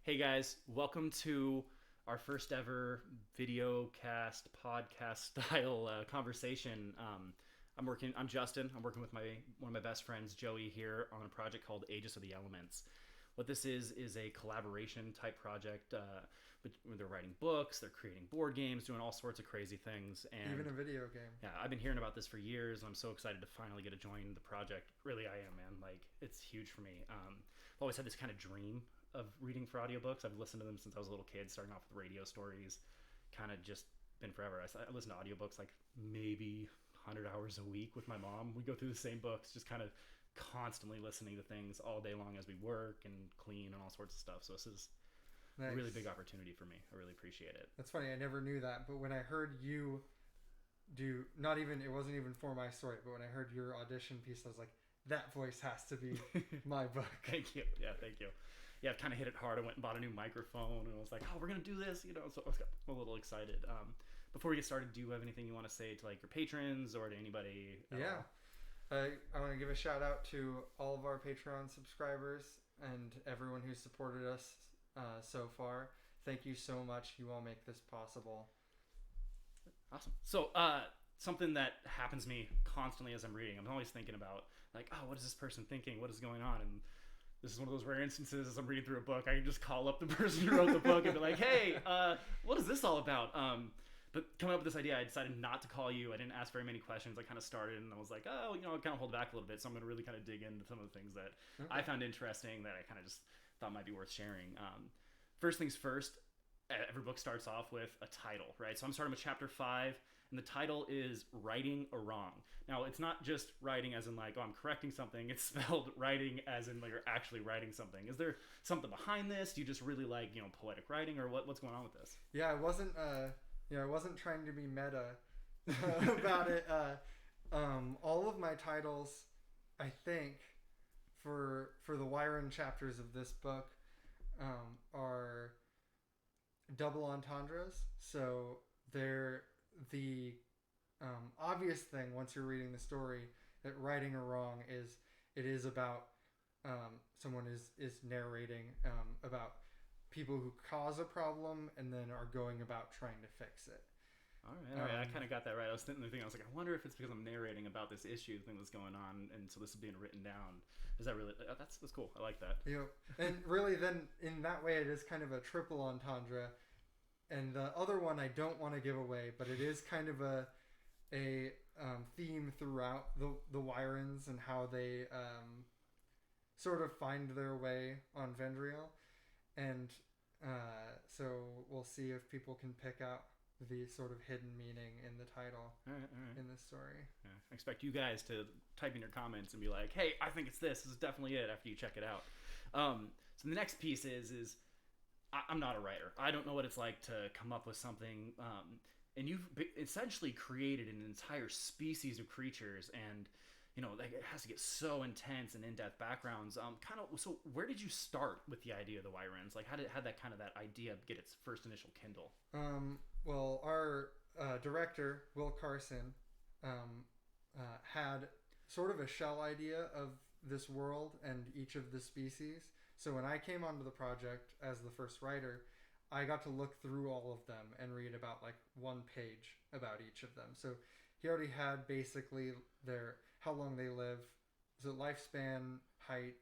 Hey guys, welcome to our first ever video cast podcast style conversation. I'm Justin. I'm working with one of my best friends, Joey, here on a project called Aegis of the Elements. What this is a collaboration type project. They're writing books, they're creating board games, doing all sorts of crazy things, and Even a video game. yeah, I've been hearing about this for years, and I'm so excited to finally get to join the project. Really, I am, man. Like, it's huge for me. I've always had this kind of dream of reading for audiobooks. I've listened to them since I was a little kid, starting off with radio stories. Kind of just been forever. I listen to audiobooks like maybe 100 hours a week with my mom. We go through the same books, just kind of constantly listening to things all day long as we work and clean and all sorts of stuff. So this is Nice. a really big opportunity for me. I really appreciate it. That's funny. I never knew that, but when I heard you do, not even, it wasn't even for my story, but when I heard your audition piece, I was like, that voice has to be my book. Thank you. Yeah, thank you. Yeah, I've kind of hit it hard. I went and bought a new microphone, and I was like, "Oh, we're gonna do this," So I was a little excited. Before we get started, do you have anything you want to say to like your patrons or to anybody? Yeah. I want to give a shout out to all of our Patreon subscribers and everyone who's supported us so far. Thank you so much. You all make this possible. Awesome. So, something that happens to me constantly as I'm reading, I'm always thinking about like, "Oh, what is this person thinking? What is going on?" And this is one of those rare instances as I'm reading through a book, I can just call up the person who wrote the book and be like, "Hey, what is this all about?" But coming up with this idea, I decided not to call you. I didn't ask very many questions. I kind of started and I was like, "Oh, I kind of hold back a little bit." So I'm going to really kind of dig into some of the things that I found interesting that I kind of just thought might be worth sharing. First things first, every book starts off with a title, right? So I'm starting with chapter 5, and the title is Righting a Wrong. Now, it's not just writing as in like, oh, I'm correcting something. It's spelled writing as in like you're actually writing something. Is there something behind this? Do you just really like, poetic writing, or what's going on with this? Yeah, I wasn't trying to be meta about it. All of my titles, I think, for the Wyron chapters of this book, are double entendres. So they're the obvious thing once you're reading the story that righting a wrong is it is about someone is narrating about people who cause a problem and then are going about trying to fix it. All right. I kind of got that right. I was thinking, I was like, I wonder if it's because I'm narrating about this issue thing that's going on, and so this is being written down. Is that really? That's cool. I like that. And really, then in that way, it is kind of a triple entendre. And the other one I don't want to give away, but it is kind of a theme throughout the Wyrons and how they sort of find their way on Vendriel. And so we'll see if people can pick out the sort of hidden meaning in the title all right. in this story. Yeah. I expect you guys to type in your comments and be like, "Hey, I think it's this. This is definitely it." After you check it out. So the next piece is I'm not a writer. I don't know what it's like to come up with something. And you've essentially created an entire species of creatures, and like it has to get so intense and in-depth backgrounds. So where did you start with the idea of the Wyrons? Like, how did that idea get its first initial kindle? Well, our director Will Carson had sort of a shell idea of this world and each of the species. So when I came onto the project as the first writer, I got to look through all of them and read about like one page about each of them. So he already had basically how long they live, so lifespan, height,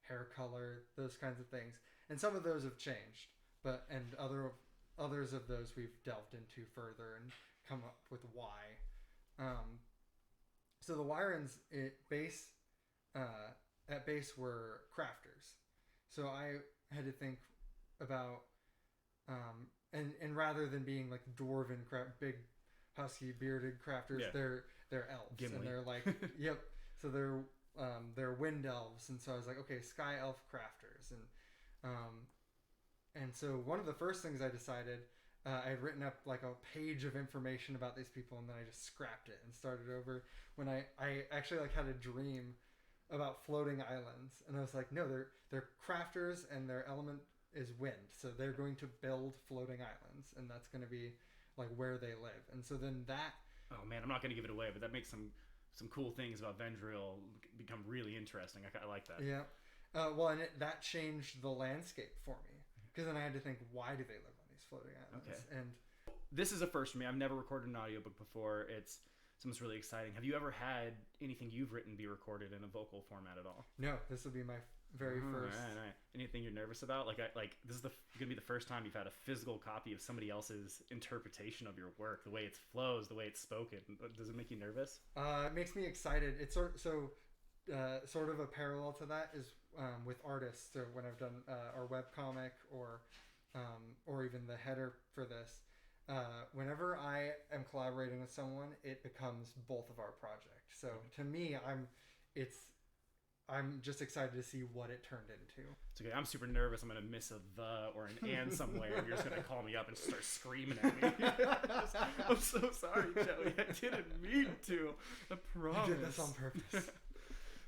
hair color, those kinds of things. And some of those have changed, and others of those we've delved into further and come up with why. So the Wyrons at base were crafters. So I had to think about and rather than being like dwarven big husky bearded crafters, they're elves. Gimli. And they're like yep. So they're wind elves, and so I was like, okay, sky elf crafters, and so one of the first things I decided, I had written up like a page of information about these people, and then I just scrapped it and started over when I actually like had a dream about floating islands, and I was like, no, they're crafters, and their element is wind, so they're going to build floating islands, and that's going to be like where they live. And so then that, oh man, I'm not going to give it away, but that makes some cool things about Vendriel become really interesting. I like that. Yeah. Well, and that changed the landscape for me, because then I had to think, why do they live on these floating islands? Okay. And this is a first for me. I've never recorded an audiobook before. It's something's really exciting. Have you ever had anything you've written be recorded in a vocal format at all? no, this will be my very first. Right. Anything you're nervous about? Like this is gonna be the first time you've had a physical copy of somebody else's interpretation of your work, the way it flows, the way it's spoken. Does it make you nervous? It makes me excited. It's sort of a parallel to that is with artists. So when I've done our webcomic or even the header for this, whenever I am collaborating with someone, it becomes both of our project. So to me, I'm just excited to see what it turned into. It's okay. I'm super nervous. I'm gonna miss a the or an and somewhere, and you're just gonna call me up and start screaming at me. I'm so sorry, Joey. I didn't mean to. I promise. You did this on purpose.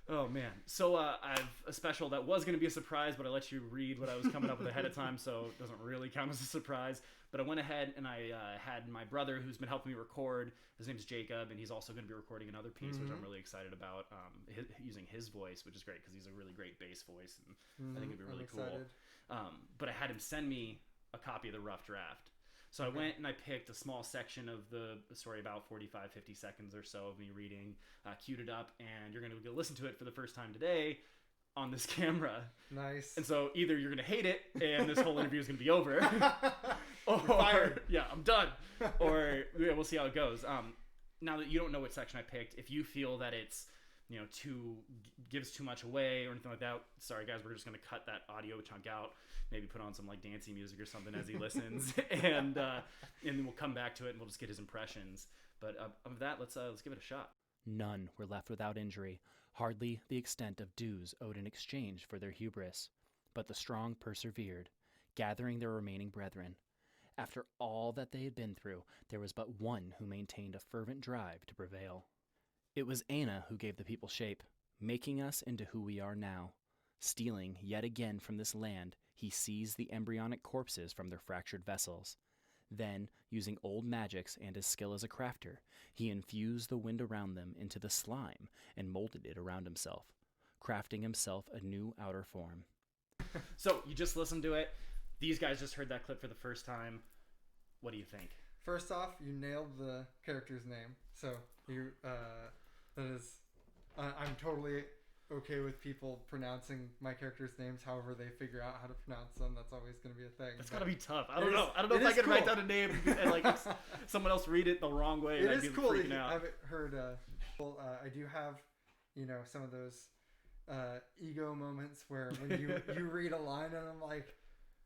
Oh man. So I've a special that was going to be a surprise, but I let you read what I was coming up with ahead of time, so it doesn't really count as a surprise. But I went ahead and I had my brother, who's been helping me record. His name's Jacob, and he's also going to be recording another piece, which I'm really excited about, using his voice, which is great because he's a really great bass voice, and I think it'd be really cool. But I had him send me a copy of the rough draft. So I went and I picked a small section of the story, about 45, 50 seconds or so of me reading, queued it up, and you're going to go listen to it for the first time today on this camera. Nice. And so either you're going to hate it and this whole interview is going to be over, or fired. Yeah, I'm done, or yeah, we'll see how it goes. Now that you don't know what section I picked, if you feel that it's gives too much away or anything like that, sorry guys, we're just going to cut that audio chunk out, maybe put on some like dancey music or something as he listens, and then we'll come back to it and we'll just get his impressions. But of that, let's give it a shot. None were left without injury, hardly the extent of dues owed in exchange for their hubris. But the strong persevered, gathering their remaining brethren. After all that they had been through, there was but one who maintained a fervent drive to prevail. It was Ana who gave the people shape, making us into who we are now. Stealing yet again from this land, he seized the embryonic corpses from their fractured vessels. Then, using old magics and his skill as a crafter, he infused the wind around them into the slime and molded it around himself, crafting himself a new outer form. So, you just listened to it. These guys just heard that clip for the first time. What do you think? First off, you nailed the character's name. So, that is... I'm totally okay with people pronouncing my characters' names however they figure out how to pronounce them. That's always going to be a thing. That's gotta be tough. I don't know if I can write down a name and like someone else read it the wrong way. It and is I'd be cool. freaking out. I've heard. I do have, some of those ego moments where when you read a line and I'm like,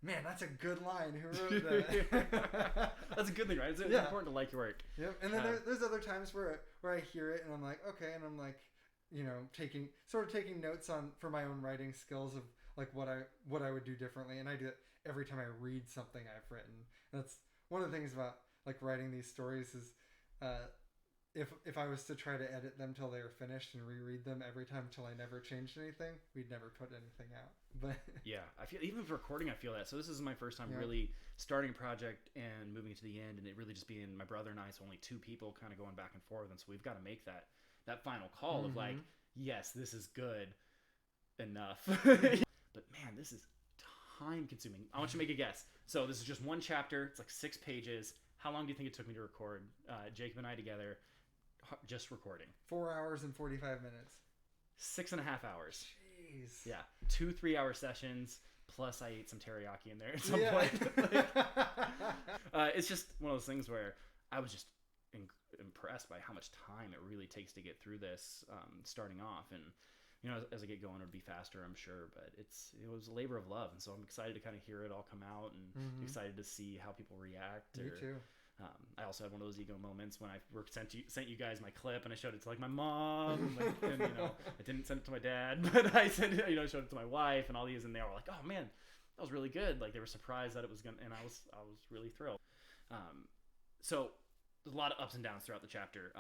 man, that's a good line. Who wrote that? That's a good thing, right? It's important to like your work. Yep. And then there's other times where I hear it and I'm like, okay, and I'm like, taking notes for my own writing skills of like what I would do differently, and I do it every time I read something I've written. And that's one of the things about like writing these stories is if I was to try to edit them till they were finished and reread them every time till I never changed anything, we'd never put anything out. But yeah, I feel even for recording, I feel that. So this is my first time really starting a project and moving it to the end, and it really just being my brother and I, so only two people kind of going back and forth, and so we've got to make that final call of like, yes, this is good enough. But man, this is time consuming. I want you to make a guess. So this is just one chapter. It's like 6 pages. How long do you think it took me to record? Jacob and I together, just recording. 4 hours and 45 minutes. 6.5 hours. Jeez. Yeah. 2 3-hour sessions. Plus I ate some teriyaki in there at some point. It's just one of those things where I was just impressed by how much time it really takes to get through this, starting off, and as I get going it'll be faster, I'm sure, but it was a labor of love, and so I'm excited to kind of hear it all come out, and excited to see how people react. Me too. I also had one of those ego moments when I sent you guys my clip, and I showed it to like my mom, and I didn't send it to my dad, but I sent it, showed it to my wife and all these, and they were like, oh man, that was really good. Like they were surprised that it was gonna, and I was really thrilled. So there's a lot of ups and downs throughout the chapter.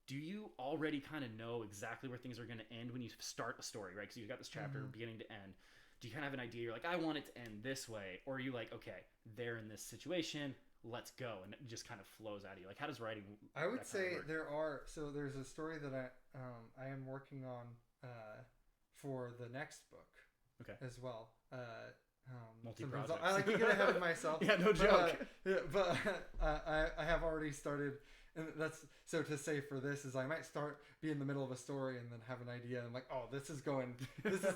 Do you already kind of know exactly where things are going to end when you start a story, right? Because you've got this chapter beginning to end. Do you kind of have an idea? You're like, I want it to end this way. Or are you like, okay, they're in this situation, let's go. And it just kind of flows out of you. Like, how does writing I would say there's a story that I am working on for the next book. Okay. as well. Multi-projects. Sometimes I like to get ahead of myself. Yeah, no joke. But I have already started, and that's so to say for this is I might be in the middle of a story and then have an idea and I'm like, oh, this is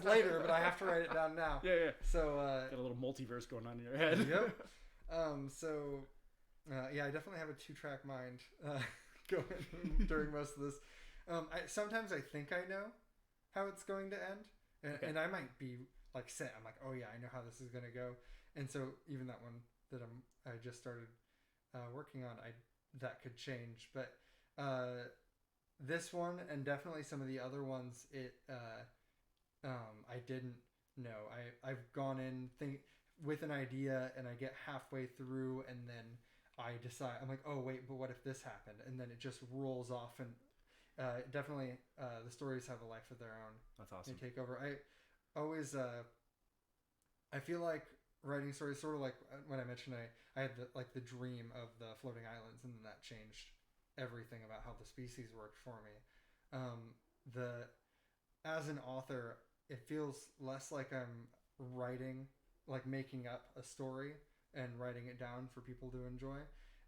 later, but I have to write it down now. Yeah. So got a little multiverse going on in your head. Yep. I definitely have a 2-track mind going during most of this. Sometimes I think I know how it's going to end, and I might be like set. I'm like, oh yeah, I know how this is going to go. And so even that one that I just started working on, that could change. But this one and definitely some of the other ones, I didn't know. I've gone in with an idea and I get halfway through and then I decide, I'm like, oh wait, but what if this happened? And then it just rolls off and definitely the stories have a life of their own. That's awesome. They take over. I always I feel like writing stories sort of like when I mentioned I had the dream of the floating islands, and then that changed everything about how the species worked for me. As an author, it feels less like I'm writing, like making up a story and writing it down for people to enjoy,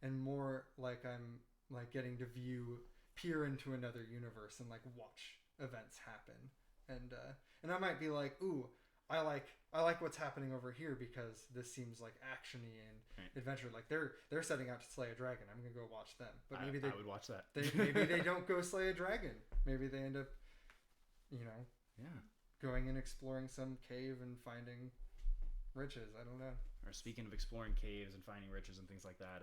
and more like I'm like getting to peer into another universe and like watch events happen. And I might be like, ooh, I like what's happening over here because this seems like actiony and adventure. Like they're setting out to slay a dragon. I'm gonna go watch them. But maybe I would watch that. Maybe they don't go slay a dragon. Maybe they end up, going and exploring some cave and finding riches. I don't know. Or speaking of exploring caves and finding riches and things like that,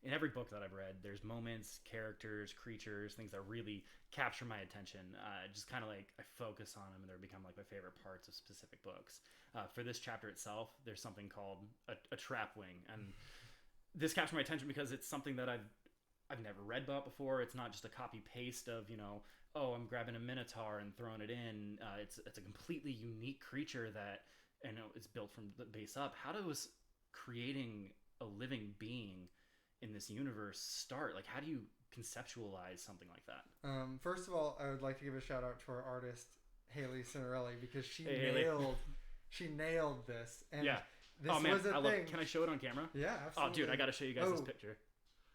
in every book that I've read, there's moments, characters, creatures, things that really capture my attention. Just kind of like I focus on them and they become like my favorite parts of specific books. For this chapter itself, there's something called a trap wing, and this captured my attention because it's something that I've never read about before. It's not just a copy paste of oh, I'm grabbing a minotaur and throwing it in. It's a completely unique creature that it's built from the base up. How does creating a living being in this universe start? Like, how do you conceptualize something like that? First of all, I would like to give a shout out to our artist Haley Cinerelli because she nailed this. And this was a thing. Can I show it on camera? Yeah, absolutely. Oh, dude, I got to show you guys this picture.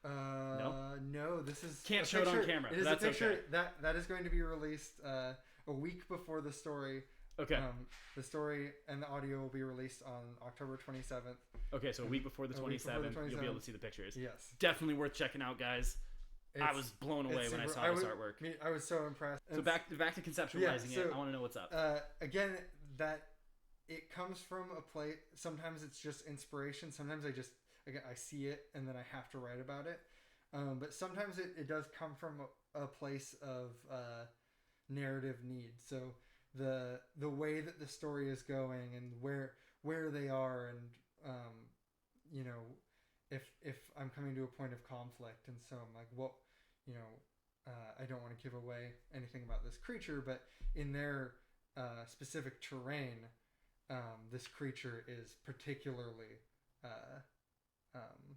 No, this is can't show it on camera. It is that's a picture okay. that is going to be released a week before the story. Okay. The story and the audio will be released on October 27th. Okay, so a week before the 27th, you'll be able to see the pictures. Yes. Definitely worth checking out, guys. I was blown away when I saw this artwork. I was so impressed. So back to conceptualizing it. I want to know what's up. Again, that it comes from a place. Sometimes it's just inspiration. Sometimes I see it and then I have to write about it. But sometimes it does come from a place of narrative need. So the way that the story is going and where they are and if I'm coming to a point of conflict and so I'm like, well, I don't want to give away anything about this creature, but in their specific terrain, this creature is particularly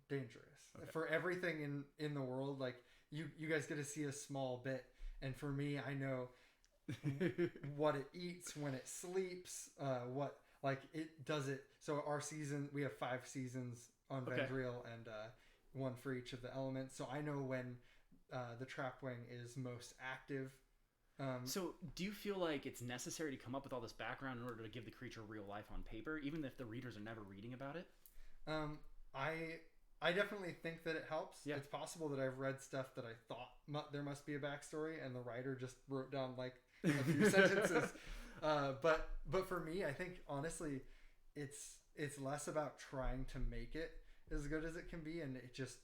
dangerous. Okay. For everything in the world, like you guys get to see a small bit, and for me, I know what it eats, when it sleeps, what like it does it. So our season, we have 5 seasons on Vendriel and 1 for each of the elements. So I know when the trap wing is most active. So do you feel like it's necessary to come up with all this background in order to give the creature real life on paper, even if the readers are never reading about it? I definitely think that it helps. Yeah. It's possible that I've read stuff that I thought there must be a backstory and the writer just wrote down like a few sentences. But for me, I think honestly, it's less about trying to make it as good as it can be, and it just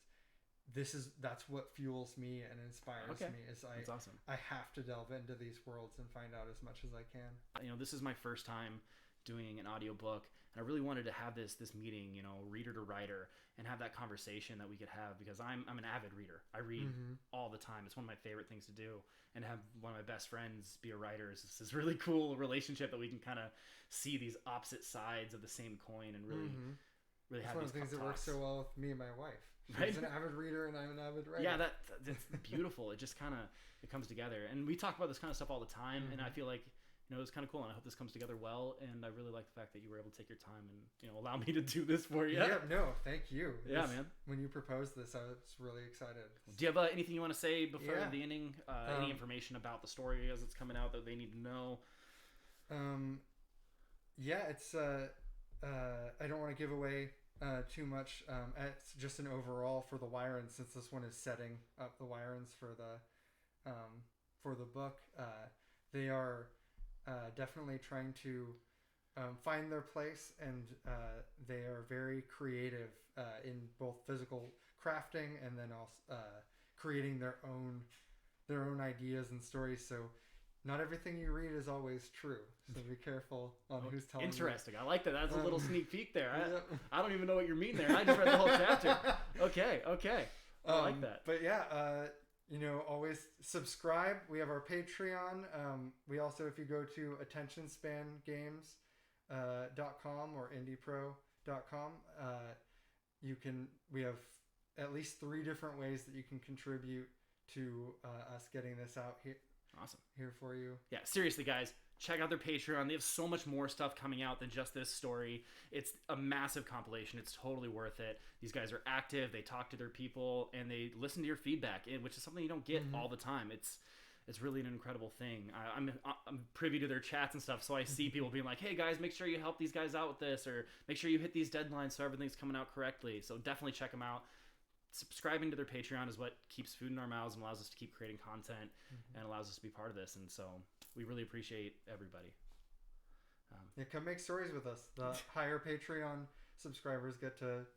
that's what fuels me and inspires me. That's awesome. I have to delve into these worlds and find out as much as I can. This is my first time doing an audiobook, and I really wanted to have this meeting, reader to writer, and have that conversation that we could have, because I'm an avid reader. I read all the time. It's one of my favorite things to do, and have one of my best friends be a writer is this really cool relationship that we can kind of see these opposite sides of the same coin and really have one these of the things that works so well with me and my wife. She's an avid reader and I'm an avid writer. Yeah, that's beautiful. It just kind of it comes together, and we talk about this kind of stuff all the time, and I feel like it was kind of cool, and I hope this comes together well. And I really like the fact that you were able to take your time and allow me to do this for you. Yeah, no, thank you. Yeah, man. When you proposed this, I was really excited. Do you have anything you want to say before the ending? Any information about the story as it's coming out that they need to know? Yeah, it's I don't want to give away too much. It's just an overall for the Wyrens, since this one is setting up the Wyrens for the book. They are definitely trying to find their place, and they are very creative in both physical crafting and then also creating their own ideas and stories. So not everything you read is always true, so be careful on who's telling you. Interesting. I like that. That's a little sneak peek there. I don't even know what you mean there. I just read the whole chapter. Okay. I like that. But yeah, always subscribe. We have our Patreon. We also, if you go to attentionspangames.com or indiepro.com, we have at least 3 different ways that you can contribute to us getting this out here. Awesome. Here for you. Yeah, seriously, guys, check out their Patreon. They have so much more stuff coming out than just this story. It's a massive compilation. It's totally worth it. These guys are active. They talk to their people, and they listen to your feedback, which is something you don't get all the time. It's really an incredible thing. I'm privy to their chats and stuff, so I see people being like, hey, guys, make sure you help these guys out with this, or make sure you hit these deadlines so everything's coming out correctly. So definitely check them out. Subscribing to their Patreon is what keeps food in our mouths and allows us to keep creating content and allows us to be part of this. And so we really appreciate everybody. Come make stories with us. The higher Patreon subscribers get to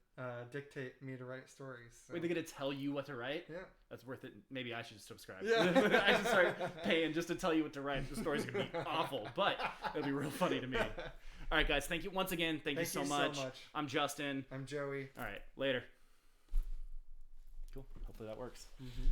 dictate me to write stories. So. Wait, they're going to tell you what to write? Yeah. That's worth it. Maybe I should subscribe. Yeah. I should start paying just to tell you what to write. The story's going to be awful, but it'll be real funny to me. All right, guys. Thank you once again. Thank you so much. I'm Justin. I'm Joey. All right. Later. Cool. Hopefully that works. Mm-hmm.